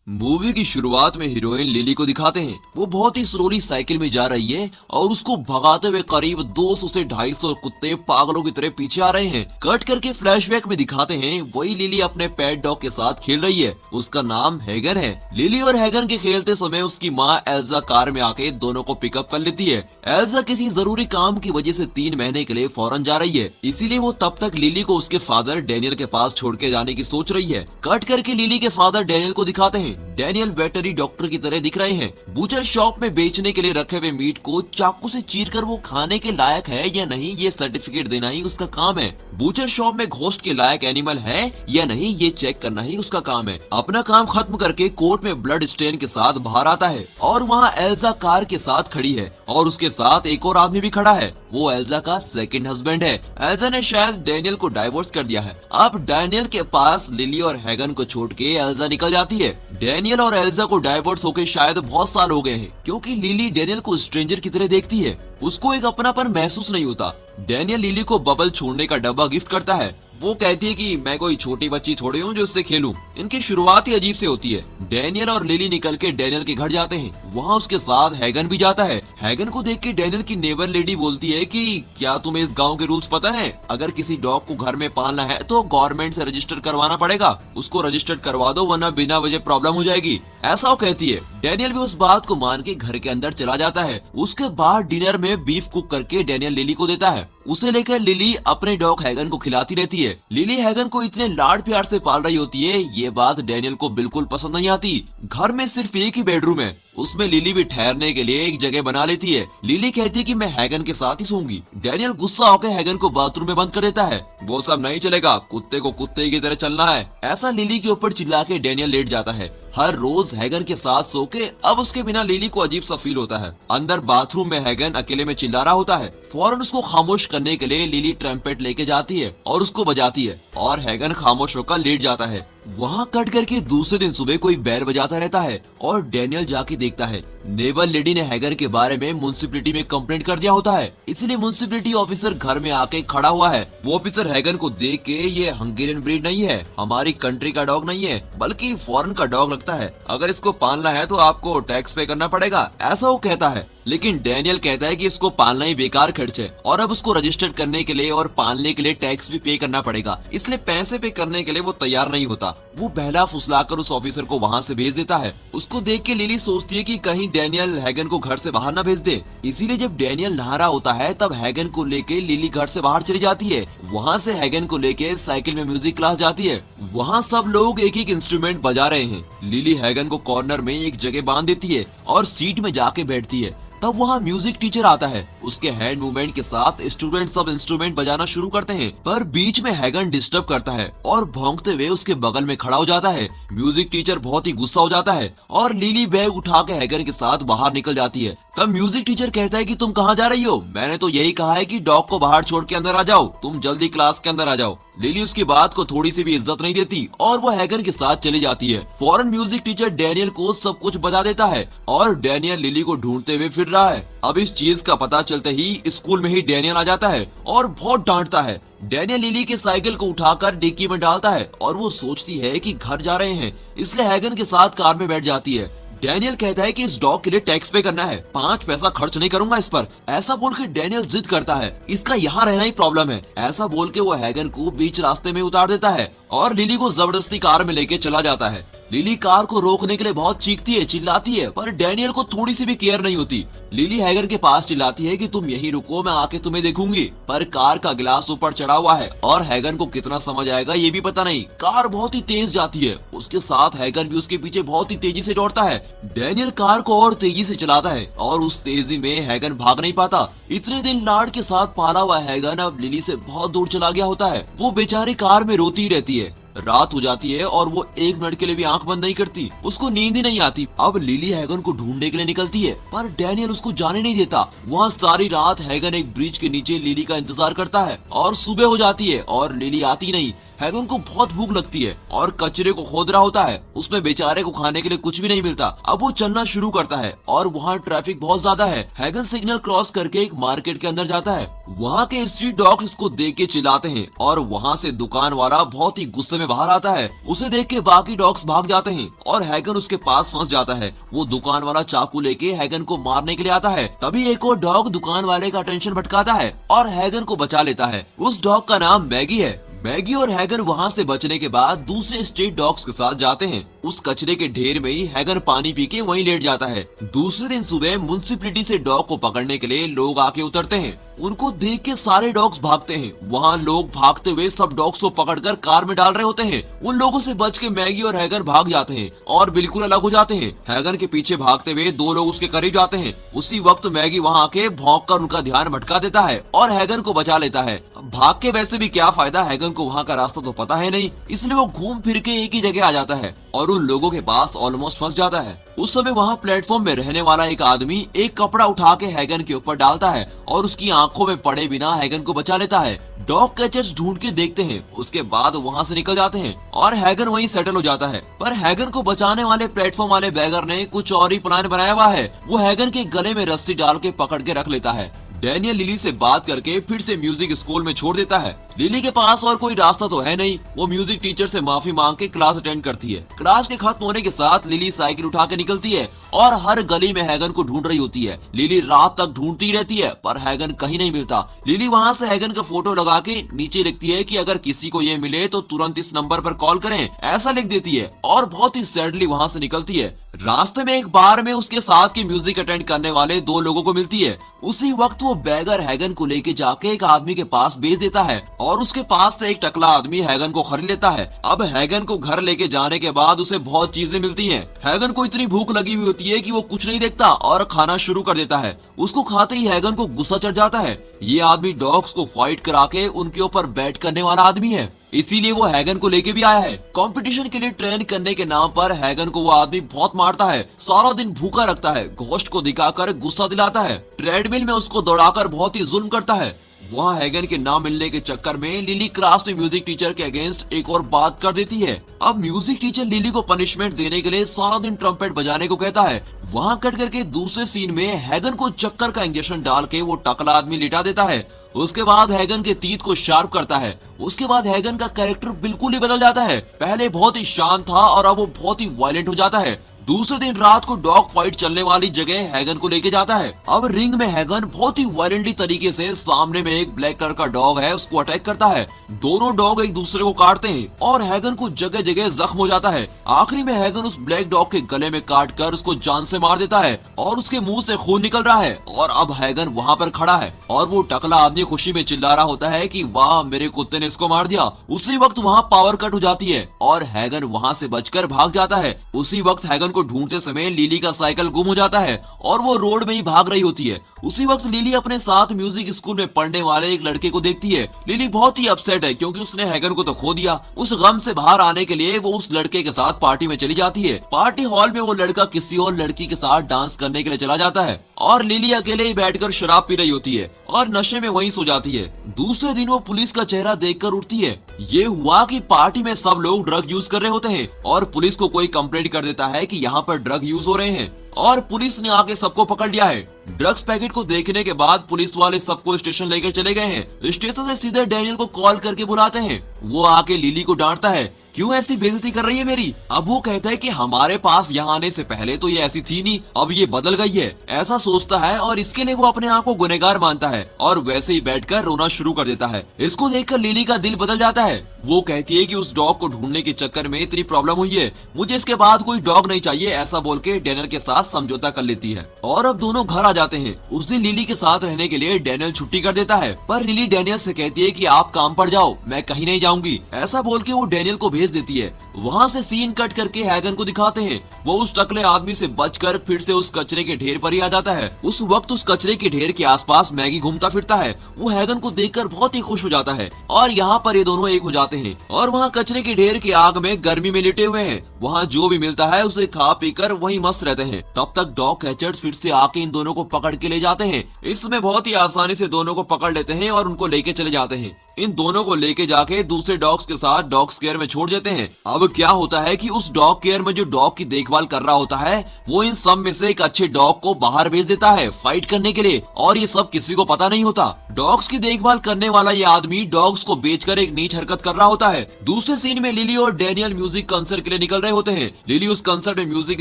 Movie की शुरुआत में हीरोइन लिली को दिखाते हैं। वो बहुत ही स्लोली साइकिल में जा रही है और उसको भगाते हुए करीब 200 से 250 कुत्ते पागलों की तरह पीछे आ रहे हैं। कट करके फ्लैशबैक में दिखाते हैं वही लिली अपने पेट डॉग के साथ खेल रही है। उसका नाम हैगन है। लिली और हैगन के खेलते समय उसकी माँ एल्जा कार में आके दोनों को पिकअप कर लेती है। एल्जा किसी जरूरी काम की वजह से 3 महीने के लिए फॉरेन जा रही है, इसीलिए वो तब तक लिली को उसके फादर डैनियल के पास छोड़ के जाने की सोच रही है। कट करके लिली के फादर डैनियल को दिखाते हैं। डैनियल वेटरी डॉक्टर की तरह दिख रहे हैं। बूचर शॉप में बेचने के लिए रखे हुए मीट को चाकू से चीरकर वो खाने के लायक है या नहीं, ये सर्टिफिकेट देना ही उसका काम है। बूचर शॉप में घोस्ट के लायक एनिमल है या नहीं, ये चेक करना ही उसका काम है। अपना काम खत्म करके कोर्ट में ब्लड स्टेन के साथ बाहर आता है और वहाँ एल्जा कार के साथ खड़ी है और उसके साथ एक और आदमी भी खड़ा है। वो एल्जा का सेकंड हस्बैंड है। एल्जा ने शायद डैनियल को डाइवोर्स कर दिया है। अब डैनियल के पास लिली और हैगन को छोड़ के एल्जा निकल जाती है। डैनियल और एल्जा को डाइवोर्स होके शायद बहुत साल हो गए हैं, क्योंकि लिली डैनियल को स्ट्रेंजर की तरह देखती है। उसको एक अपनापन महसूस नहीं होता। डैनियल लिली को बबल छोड़ने का डब्बा गिफ्ट करता है। वो कहती है कि मैं कोई छोटी बच्ची थोड़ी हूँ जो इससे खेलूं। इनकी शुरुआत ही अजीब से होती है। डैनियल और लिली निकल के डैनियल के घर जाते हैं। वहाँ उसके साथ हैगन भी जाता है। हैगन को देख के डैनियल की नेबर लेडी बोलती है कि क्या तुम्हें इस गांव के रूल्स पता है? अगर किसी डॉग को घर में पालना है तो गवर्नमेंट से रजिस्टर करवाना पड़ेगा। उसको रजिस्टर्ड करवा दो वरना बिना वजह प्रॉब्लम हो जाएगी, ऐसा वो कहती है। डैनियल भी उस बात को मान के घर के अंदर चला जाता है। उसके बाद डिनर में बीफ कुक करके डैनियल लिली को देता है। उसे लेकर लिली अपने डॉग हैगन को खिलाती रहती है। लिली हैगन को इतने लाड प्यार से पाल रही होती है, ये बात डैनियल को बिल्कुल पसंद नहीं आती। घर में सिर्फ एक ही बेडरूम है, उसमें लिली भी ठहरने के लिए एक जगह बना लेती है। लिली कहती है कि मैं हैगन के साथ ही सोऊंगी। डैनियल गुस्सा होकर हैगन को बाथरूम में बंद कर देता है। वो सब नहीं चलेगा, कुत्ते को कुत्ते की तरह चलना है, ऐसा लिली के ऊपर चिल्ला के डैनियल लेट जाता है। हर रोज हैगन के साथ सो के अब उसके बिना लिली को अजीब सा फील होता है। अंदर बाथरूम में हैगन अकेले में चिल्ला रहा होता है। फौरन उसको खामोश करने के लिए लिली ट्रम्पेट लेके जाती है और उसको बजाती है और हैगन खामोश होकर लेट जाता है। वहाँ कट करके दूसरे दिन सुबह कोई बैल बजाता रहता है और डैनियल जाके देखता है। नेबल लेडी ने हैगन के बारे में म्युनिसिपैलिटी में कंप्लेंट कर दिया होता है, इसलिए म्युनिसिपैलिटी ऑफिसर घर में आके खड़ा हुआ है। वो ऑफिसर हैगन को देख के ये हंगेरियन ब्रीड नहीं है, हमारी कंट्री का डॉग नहीं है, बल्कि फॉरेन का डॉग लगता है। अगर इसको पालना है तो आपको टैक्स पे करना पड़ेगा, ऐसा वो कहता है। लेकिन डैनियल कहता है कि इसको पालना ही बेकार खर्च है और अब उसको रजिस्टर्ड करने के लिए और पालने के लिए टैक्स भी पे करना पड़ेगा, इसलिए पैसे पे करने के लिए वो तैयार नहीं होता। वो बहला फुसलाकर उस ऑफिसर को वहाँ से भेज देता है। उसको देख के लिली सोचती है कि कहीं डैनियल हैगन को घर से बाहर ना भेज दे। इसीलिए जब डैनियल नहा रहा होता है तब हैगन को लेके लिली घर से बाहर चली जाती है। वहाँ से हैगन को लेके साइकिल में म्यूजिक क्लास जाती है। वहाँ सब लोग एक एक इंस्ट्रूमेंट बजा रहे हैं। लिली हैगन को कॉर्नर में एक जगह बांध देती है और सीट में जाके बैठती है। तब वहाँ म्यूजिक टीचर आता है। उसके हैंड मूवमेंट के साथ स्टूडेंट सब इंस्ट्रूमेंट बजाना शुरू करते हैं, पर बीच में हैगन डिस्टर्ब करता है और भौंकते हुए उसके बगल में खड़ा हो जाता है। म्यूजिक टीचर बहुत ही गुस्सा हो जाता है और लिली बैग उठा के हैगन के साथ बाहर निकल जाती है। तब म्यूजिक टीचर कहता है कि तुम कहाँ जा रही हो? मैंने तो यही कहा है कि डॉग को बाहर छोड़ के अंदर आ जाओ, तुम जल्दी क्लास के अंदर आ जाओ। लिली उसकी बात को थोड़ी सी भी इज्जत नहीं देती और वो हैगन के साथ चली जाती है। फौरन म्यूजिक टीचर डैनियल को सब कुछ बता देता है और डैनियल लिली को ढूंढते हुए फिर रहा है। अब इस चीज का पता चलते ही स्कूल में ही डैनियल आ जाता है और बहुत डांटता है। डैनियल लिली के साइकिल को उठाकर डिक्की में डालता है और वो सोचती है कि घर जा रहे हैं, इसलिए हैगन के साथ कार में बैठ जाती है। डैनियल कहता है कि इस डॉग के लिए टैक्स पे करना है, 5 पैसा खर्च नहीं करूंगा इस पर। ऐसा बोल के डैनियल जिद करता है, इसका यहाँ रहना ही प्रॉब्लम है। ऐसा बोल के वो हैगन को बीच रास्ते में उतार देता है और लिली को जबरदस्ती कार में लेके चला जाता है। लिली कार को रोकने के लिए बहुत चीखती है, चिल्लाती है, पर डैनियल को थोड़ी सी भी केयर नहीं होती। लिली हैगन के पास चिल्लाती है कि तुम यही रुको, मैं आके तुम्हें देखूंगी, पर कार का गिलास ऊपर चढ़ा हुआ है और हैगन को कितना समझ आएगा ये भी पता नहीं। कार बहुत ही तेज जाती है, उसके साथ हैगन भी उसके पीछे बहुत ही तेजी से दौड़ता है। डैनियल कार को और तेजी से चलाता है और उस तेजी में हैगन भाग नहीं पाता। इतने दिन लाड के साथ पाला हुआ हैगन अब लिली से बहुत दूर चला गया होता है। वो बेचारी कार में रोती रहती है। रात हो जाती है और वो 1 मिनट के लिए भी आंख बंद नहीं करती, उसको नींद ही नहीं आती। अब लिली हैगन को ढूंढने के लिए निकलती है, पर डैनियल उसको जाने नहीं देता। वहाँ सारी रात हैगन एक ब्रिज के नीचे लिली का इंतजार करता है और सुबह हो जाती है और लिली आती नहीं। हैगन को बहुत भूख लगती है और कचरे को खोद रहा होता है। उसमें बेचारे को खाने के लिए कुछ भी नहीं मिलता। अब वो चलना शुरू करता है और वहाँ ट्रैफिक बहुत ज्यादा है। हैगन सिग्नल क्रॉस करके एक मार्केट के अंदर जाता है। वहाँ के स्ट्रीट डॉग्स इसको देख के चिल्लाते हैं और वहाँ से दुकान वाला बहुत ही गुस्से में बाहर आता है। उसे देख के बाकी डॉग्स भाग जाते हैं और हैगन उसके पास फंस जाता है। वो दुकान वाला चाकू लेके हैगन को मारने के लिए आता है। तभी एक और डॉग दुकान वाले का अटेंशन भटकाता है और हैगन को बचा लेता है। उस डॉग का नाम मैगी है। मैगी और हैगन वहाँ से बचने के बाद दूसरे स्ट्रीट डॉग्स के साथ जाते हैं। उस कचरे के ढेर में ही हैगन पानी पी के वहीं लेट जाता है। दूसरे दिन सुबह म्युनिसिपैलिटी से डॉग को पकड़ने के लिए लोग आके उतरते हैं। उनको देख के सारे डॉग्स भागते हैं। वहाँ लोग भागते हुए सब डॉग्स को पकड़कर कार में डाल रहे होते हैं। उन लोगों से बच के मैगी और हैगन भाग जाते हैं और बिल्कुल अलग हो जाते हैं। हैगन के पीछे भागते हुए दो लोग उसके करीब जाते हैं। उसी वक्त मैगी वहाँ आके भौंक कर उनका ध्यान भटका देता है और हैगन को बचा लेता है। भाग के वैसे भी क्या फायदा, हैगन को वहाँ का रास्ता तो पता है नहीं, इसलिए वो घूम फिर के एक ही जगह आ जाता है और उन लोगों के पास ऑलमोस्ट फंस जाता है। उस समय वहाँ प्लेटफॉर्म में रहने वाला एक आदमी एक कपड़ा उठा के हैगन के ऊपर डालता है और उसकी आंखों में पड़े बिना हैगन को बचा लेता है। डॉग कैचर्स ढूंढ के देखते हैं, उसके बाद वहाँ से निकल जाते हैं और हैगन वहीं सेटल हो जाता है। पर हैगन को बचाने वाले प्लेटफॉर्म वाले बैगर ने कुछ और ही प्लान बनाया हुआ है। वो हैगन के गले में रस्सी डाल के पकड़ के रख लेता है। डैनियल लिली से बात करके फिर से म्यूजिक स्कूल में छोड़ देता है। लिली के पास और कोई रास्ता तो है नहीं। वो म्यूजिक टीचर से माफी मांग के क्लास अटेंड करती है। क्लास के खत्म होने के साथ लिली साइकिल उठा के निकलती है और हर गली में हैगन को ढूंढ रही होती है। लिली रात तक ढूंढती रहती है पर हैगन कहीं नहीं मिलता। लिली वहाँ से हैगन का फोटो लगा के नीचे लिखती है कि अगर किसी को ये मिले तो तुरंत इस नंबर पर कॉल करें, ऐसा लिख देती है और बहुत ही सैडली वहाँ से निकलती है। रास्ते में एक बार में उसके साथ के म्यूजिक अटेंड करने वाले दो लोगों को मिलती है। उसी वक्त वो बैगर हैगन को लेके जाके एक आदमी के पास भेज देता है और उसके पास से एक टकला आदमी हैगन को खरीद लेता है। अब हैगन को घर लेके जाने के बाद उसे बहुत चीजें मिलती हैं। हैगन को इतनी भूख लगी हुई होती है कि वो कुछ नहीं देखता और खाना शुरू कर देता है। उसको खाते ही हैगन को गुस्सा चढ़ जाता है। ये आदमी डॉग्स को फाइट करा के उनके ऊपर बैट करने वाला आदमी है, इसीलिए वो हैगन को लेके भी आया है। कंपटीशन के लिए ट्रेन करने के नाम पर हैगन को वो आदमी बहुत मारता है, सारा दिन भूखा रखता है, घोस्ट को दिखाकर गुस्सा दिलाता है, ट्रेडमिल में उसको दौड़ाकर बहुत ही जुल्म करता है। वहाँ हैगन के ना मिलने के चक्कर में लिली क्लास में म्यूजिक टीचर के अगेंस्ट एक और बात कर देती है। अब म्यूजिक टीचर लिली को पनिशमेंट देने के लिए सारा दिन ट्रम्पेट बजाने को कहता है। वहाँ कट करके दूसरे सीन में हैगन को चक्कर का इंजेक्शन डाल के वो टकला आदमी लिटा देता है। उसके बाद हैगन के तीत को शार्प करता है। उसके बाद हैगन का कैरेक्टर बिल्कुल ही बदल जाता है। पहले बहुत ही शांत था और अब वो बहुत ही वायलेंट हो जाता है। दूसरे दिन रात को डॉग फाइट चलने वाली जगह हैगन को लेके जाता है। अब रिंग में हैगन बहुत ही वायलेंटली तरीके से सामने में एक ब्लैक कलर का डॉग है उसको अटैक करता है। दोनों डॉग एक दूसरे को काटते हैं और हैगन को जगह जगह जख्म हो जाता है। आखिरी में हैगन उस ब्लैक डॉग के गले में काट कर उसको जान से मार देता है और उसके मुंह से खून निकल रहा है और अब हैगन वहाँ पर खड़ा है और वो टकला आदमी खुशी में चिल्ला रहा होता है कि वाह मेरे कुत्ते ने इसको मार दिया। उसी वक्त वहाँ पावर कट हो जाती है और हैगन वहाँ से बचकर भाग जाता है। उसी वक्त हैगन को ढूंढते समय लिली का साइकिल गुम हो जाता है और वो रोड में ही भाग रही होती है। उसी वक्त लिली अपने साथ म्यूजिक स्कूल में पढ़ने वाले एक लड़के को देखती है। लिली बहुत ही अपसेट है क्योंकि उसने हैगन को तो खो दिया। उस गम से बाहर आने के लिए वो उस लड़के के साथ पार्टी में चली जाती है। पार्टी हॉल में वो लड़का किसी और लड़की के साथ डांस करने के लिए चला जाता है और लिली अकेले ही बैठकर शराब पी रही होती है और नशे में वहीं सो जाती है। दूसरे दिन वो पुलिस का चेहरा देखकर उठती है। ये हुआ कि पार्टी में सब लोग ड्रग यूज कर रहे होते हैं और पुलिस को कोई कंप्लेंट कर देता है कि यहाँ पर ड्रग यूज हो रहे हैं और पुलिस ने आके सबको पकड़ लिया है। ड्रग्स पैकेट को देखने के बाद पुलिस वाले सबको स्टेशन लेकर चले गए हैं। स्टेशन से सीधे डैनियल को कॉल करके बुलाते हैं। वो आके लिली को डांटता है, क्यों ऐसी बेइज्जती कर रही है मेरी। अब वो कहता है कि हमारे पास यहाँ आने से पहले तो ये ऐसी थी नहीं, अब ये बदल गई है, ऐसा सोचता है और इसके लिए वो अपने आप को गुनहगार मानता है और वैसे ही बैठकर रोना शुरू कर देता है। इसको देखकर लिली का दिल बदल जाता है। वो कहती है कि उस डॉग को ढूंढने के चक्कर में इतनी प्रॉब्लम हुई है, मुझे इसके बाद कोई डॉग नहीं चाहिए, ऐसा बोल के डैनियल के साथ समझौता कर लेती है और अब दोनों घर आ जाते हैं। उस दिन लिली के साथ रहने के लिए डैनियल छुट्टी कर देता है पर लिली डैनियल से कहती है कि आप काम पर जाओ, मैं कहीं नहीं जाऊंगी, ऐसा बोल के वो डैनियल को भेज देती है। वहाँ से सीन कट करके हैगन को दिखाते हैं। वो उस टकले आदमी से बचकर फिर से उस कचरे के ढेर पर ही आ जाता है। उस वक्त उस कचरे के ढेर के आसपास मैगी घूमता फिरता है। वो हैगन को देखकर बहुत ही खुश हो जाता है और यहाँ पर ये दोनों एक हो जाते हैं और वहाँ कचरे के ढेर की आग में गर्मी में लेटे हुए हैं। वहाँ जो भी मिलता है उसे खा पी कर वही मस्त रहते हैं। तब तक डॉग कैचर्स फिर से आके इन दोनों को पकड़ के ले जाते हैं। इसमें बहुत ही आसानी से दोनों को पकड़ लेते हैं और उनको लेके चले जाते हैं। इन दोनों को लेके जाके दूसरे डॉग्स के साथ डॉग केयर में छोड़ देते हैं। अब क्या होता है कि उस डॉग केयर में जो डॉग की देखभाल कर रहा होता है वो इन सब में से एक अच्छे डॉग को बाहर भेज देता है फाइट करने के लिए, और ये सब किसी को पता नहीं होता। डॉग्स की देखभाल करने वाला ये आदमी डॉग्स को बेचकर एक नीच हरकत कर रहा होता है। दूसरे सीन में लिली और डैनियल म्यूजिक कंसर्ट के लिए निकल रहे होते हैं। लिली उस कंसर्ट में म्यूजिक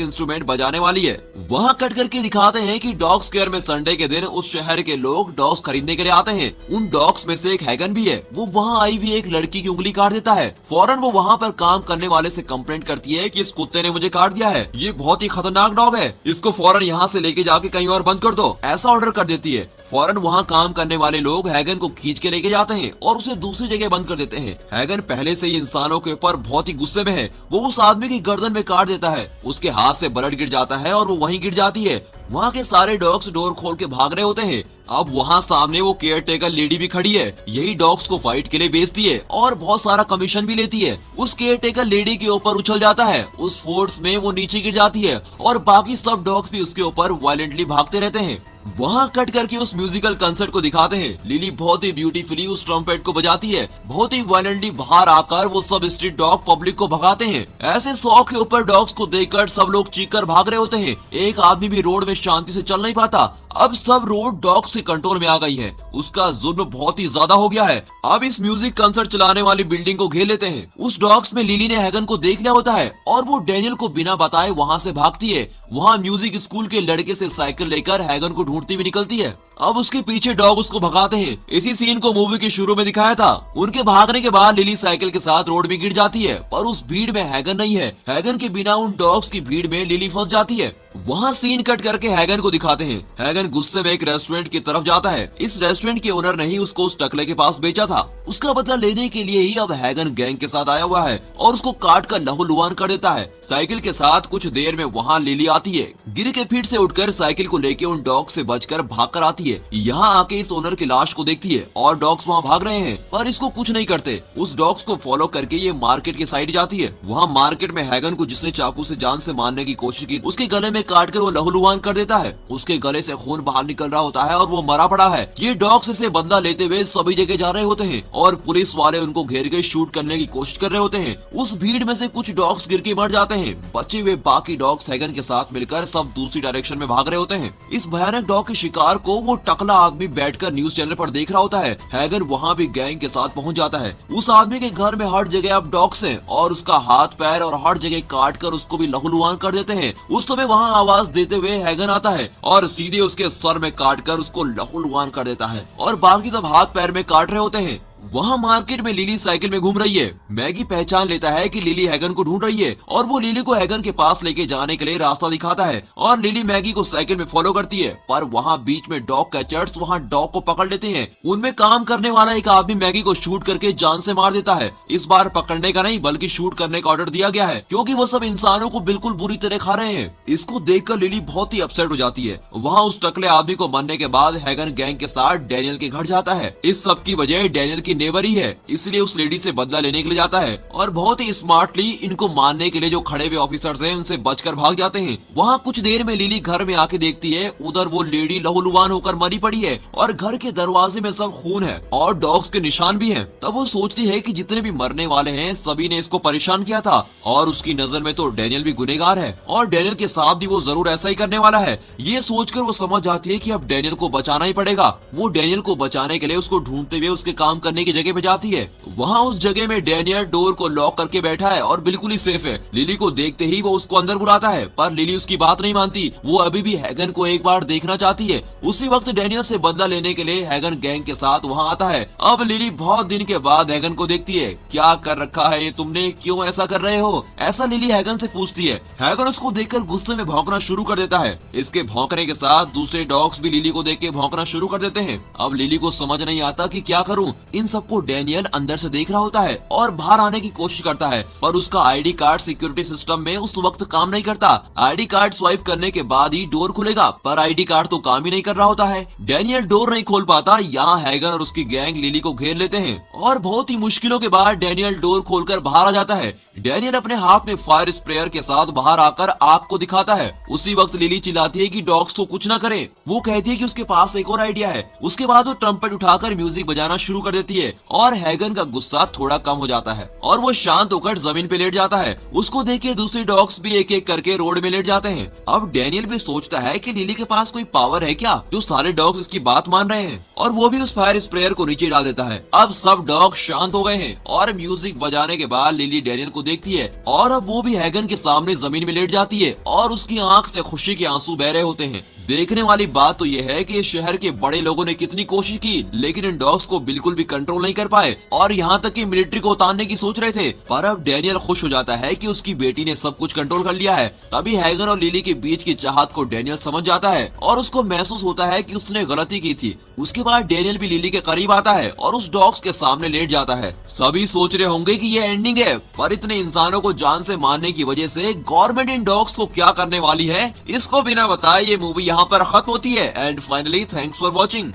इंस्ट्रूमेंट बजाने वाली है। वहाँ कट करके दिखाते हैं कि डॉग्स केयर में संडे के दिन उस शहर के लोग डॉग्स खरीदने के लिए आते हैं। उन डॉग्स में से एक हैगन भी है। वो वहाँ आई हुई एक लड़की की उंगली काट देता है। फौरन वो वहाँ पर काम करने वाले से कंप्लेंट करती है कि इस कुत्ते ने मुझे काट दिया है, ये बहुत ही खतरनाक डॉग है, इसको फौरन यहाँ से लेके जाके कहीं और बंद कर दो, ऐसा ऑर्डर कर देती है। फौरन वहाँ काम करने वाले लोग हैगन को खींच के लेके जाते हैं और उसे दूसरी जगह बंद कर देते हैं। हैगन पहले से ही इंसानों के ऊपर बहुत ही गुस्से में है। वो उस आदमी की गर्दन में काट देता है। उसके हाथ से ब्लड गिर जाता है और वो वहीं गिर जाती है। वहाँ के सारे डॉग्स डोर खोल के भाग रहे होते हैं। अब वहाँ सामने वो केयर टेकर लेडी भी खड़ी है। यही डॉग्स को फाइट के लिए बेचती है और बहुत सारा कमीशन भी लेती है। उस केयर टेकर लेडी के ऊपर उछल जाता है। उस फोर्स में वो नीचे गिर जाती है और बाकी सब डॉग्स भी उसके ऊपर वायलेंटली भागते रहते हैं। वहाँ कट करके उस म्यूजिकल कंसर्ट को दिखाते हैं। लिली बहुत ही ब्यूटीफुली उस ट्रम्पेट को बजाती है। बहुत ही वायलेंटली बाहर आकर वो सब स्ट्रीट डॉग पब्लिक को भगाते हैं। ऐसे 100 के ऊपर डॉग्स को देखकर सब लोग चीखकर भाग रहे होते हैं। एक आदमी भी रोड में शांति से चल नहीं पाता। अब सब रोड डॉग्स के कंट्रोल में आ गई है। उसका जुल्म बहुत ही ज्यादा हो गया है। अब इस म्यूजिक कंसर्ट चलाने वाली बिल्डिंग को घेर लेते हैं। उस डॉग्स में लिली ने हैगन को देख लिया होता है और वो डैनियल को बिना बताए वहाँ से भागती है। वहाँ म्यूजिक स्कूल के लड़के से साइकिल लेकर हैगन को ढूंढती हुई निकलती है। अब उसके पीछे डॉग उसको भगाते हैं। इसी सीन को मूवी के शुरू में दिखाया था। उनके भागने के बाद लिली साइकिल के साथ रोड में गिर जाती है, पर उस भीड़ में हैगन नहीं है। हैगन के बिना उन डॉग्स की भीड़ में लिली फंस जाती है। वहाँ सीन कट करके हैगन को दिखाते हैं। हैगन गुस्से में एक रेस्टोरेंट की तरफ जाता है। इस रेस्टोरेंट के ओनर ने ही उसको उस टकले के पास बेचा था। उसका बदला लेने के लिए ही अब हैगन गैंग के साथ आया हुआ है और उसको काट कर लहूलुहान कर देता है। साइकिल के साथ कुछ देर में वहाँ लिली आती है। गिर के फिर से उठकर साइकिल को लेके उन डॉग से बचकर भाग कर आती है। यहाँ आके इस ओनर की लाश को देखती है और डॉग्स वहाँ भाग रहे हैं, पर इसको कुछ नहीं करते। उस डॉग्स को फॉलो करके ये मार्केट की साइड जाती है। वहाँ मार्केट में हैगन को जिसने चाकू से जान से मारने की कोशिश की, उसके गले में काट कर वो लहूलुहान कर देता है। उसके गले से खून बाहर निकल रहा होता है और वो मरा पड़ा है। ये डॉग्स इसे बदला लेते हुए सभी जगह जा रहे होते हैं और पुलिस वाले उनको घेर के शूट करने की कोशिश कर रहे होते हैं। उस भीड़ में से कुछ डॉग्स गिर के मर जाते हैं। बचे हुए बाकी डॉग्स हैगन के साथ मिलकर सब दूसरी डायरेक्शन में भाग रहे होते हैं। इस भयानक डॉग के शिकार को वो टकला आदमी बैठकर न्यूज चैनल पर देख रहा होता है। हैगन वहाँ भी गैंग के साथ पहुँच जाता है। उस आदमी के घर में हर जगह अब डॉग्स हैं और उसका हाथ पैर और हर जगह काट कर उसको भी लहूलुहान कर देते हैं। उस समय वहाँ आवाज देते हुए हैगन आता है और सीधे उसके सर में काट कर उसको लहूलुहान कर देता है और बाकी सब हाथ पैर में काट रहे होते हैं। वहाँ मार्केट में लिली साइकिल में घूम रही है। मैगी पहचान लेता है कि लिली हैगन को ढूंढ रही है और वो लिली को हैगन के पास लेके जाने के लिए रास्ता दिखाता है और लिली मैगी को साइकिल में फॉलो करती है। पर वहाँ बीच में डॉग कैचर्स वहाँ डॉग को पकड़ लेते हैं। उनमें काम करने वाला एक आदमी मैगी को शूट करके जान से मार देता है। इस बार पकड़ने का नहीं बल्कि शूट करने का ऑर्डर दिया गया है, क्योंकि वो सब इंसानों को बिल्कुल बुरी तरह खा रहे हैं। इसको देखकर लिली बहुत ही अपसेट हो जाती है। वहाँ उस टकले आदमी को मरने के बाद हैगन गैंग के साथ डैनियल के घर जाता है। इस सब की वजह डैनियल की नेबर ही है, इसलिए उस लेडी से बदला लेने के लिए जाता है और बहुत ही स्मार्टली इनको मारने के लिए जो खड़े हुए ऑफिसर्स हैं उनसे बचकर भाग जाते हैं। वहाँ कुछ देर में लिली घर में आके देखती है, उधर वो लेडी लहूलुहान होकर मरी पड़ी है और घर के दरवाजे में सब खून है और डॉग्स के निशान भी हैं। तब वो सोचती है कि जितने भी मरने वाले हैं सभी ने इसको परेशान किया था और उसकी नजर में तो डैनियल भी गुनहगार है और डैनियल के साथ भी वो जरूर ऐसा ही करने वाला है। ये सोचकर वो समझ जाती है कि अब डैनियल को बचाना ही पड़ेगा। वो डैनियल को बचाने के लिए उसको ढूंढते हुए उसके काम करने की जगह पे जाती है। वहाँ उस जगह में डैनियल डोर को लॉक करके बैठा है और बिल्कुल ही सेफ है। लिली को देखते ही वो उसको अंदर बुलाता है, पर लिली उसकी बात नहीं मानती। वो अभी भी हैगन को एक बार देखना चाहती है। उसी वक्त डैनियल से बदला लेने के लिए हैगन गैंग के साथ वहाँ आता है। अब लिली बहुत दिन के बाद हैगन को देखती है। क्या कर रखा है ये तुमने, क्यों ऐसा कर रहे हो, ऐसा लिली हैगन से पूछती है। हैगन उसको देखकर गुस्से में भौंकना शुरू कर देता है। इसके भौंकने के साथ दूसरे डॉग्स भी लिली को देख के भौंकना शुरू कर देते हैं। अब लिली को समझ नहीं आता कि क्या करूं। इन सबको डैनियल अंदर से देख रहा होता है और बाहर आने की कोशिश करता है, पर उसका आईडी कार्ड सिक्योरिटी सिस्टम में उस वक्त काम नहीं करता। आईडी कार्ड स्वाइप करने के बाद ही डोर खुलेगा, पर आईडी कार्ड तो काम ही नहीं कर रहा होता है। डैनियल डोर नहीं खोल पाता। यहाँ हैगन और उसकी गैंग लिली को घेर लेते हैं और बहुत ही मुश्किलों के बाद डैनियल डोर खोलकर बाहर आ जाता है। डैनियल अपने हाथ में फायर स्प्रेयर के साथ बाहर आकर आग को दिखाता है। उसी वक्त लिली चिल्लाती है कि डॉग्स को कुछ न करे। वो कहती है कि उसके पास एक और आइडिया है। उसके बाद वो ट्रम्पेट उठाकर म्यूजिक बजाना शुरू कर देती है है और हैगन का गुस्सा थोड़ा कम हो जाता है और वो शांत होकर जमीन पे लेट जाता है। उसको देख के दूसरे डॉग्स भी एक एक करके रोड में लेट जाते हैं। अब डैनियल भी सोचता है कि लिली के पास कोई पावर है क्या जो सारे डॉग्स इसकी बात मान रहे हैं, और वो भी उस फायर स्प्रेयर को नीचे डाल देता है। अब सब डॉग शांत हो गए हैं और म्यूजिक बजाने के बाद लिली डैनियल को देखती है और अब वो भी हैगन के सामने जमीन में लेट जाती है और उसकी आंख से खुशी के आंसू बह रहे होते हैं। देखने वाली बात तो ये है कि शहर के बड़े लोगों ने कितनी कोशिश की लेकिन इन डॉग्स को बिल्कुल भी कंट्रोल नहीं कर पाए और यहाँ तक कि मिलिट्री को उतारने की सोच रहे थे। पर अब डैनियल खुश हो जाता है कि उसकी बेटी ने सब कुछ कंट्रोल कर लिया है। तभी हैगन और लिली के बीच की चाहत को डैनियल समझ जाता है और उसको महसूस होता है कि उसने गलती की थी। उसके बाद डैनियल भी लिली के करीब आता है और उस डॉग्स के सामने लेट जाता है। सभी सोच रहे होंगे कि ये एंडिंग है, पर इतने इंसानों को जान से मारने की वजह से गवर्नमेंट इन डॉग्स को क्या करने वाली है, इसको बिना बताए ये मूवी यहाँ पर खत्म होती है। And finally thanks for watching.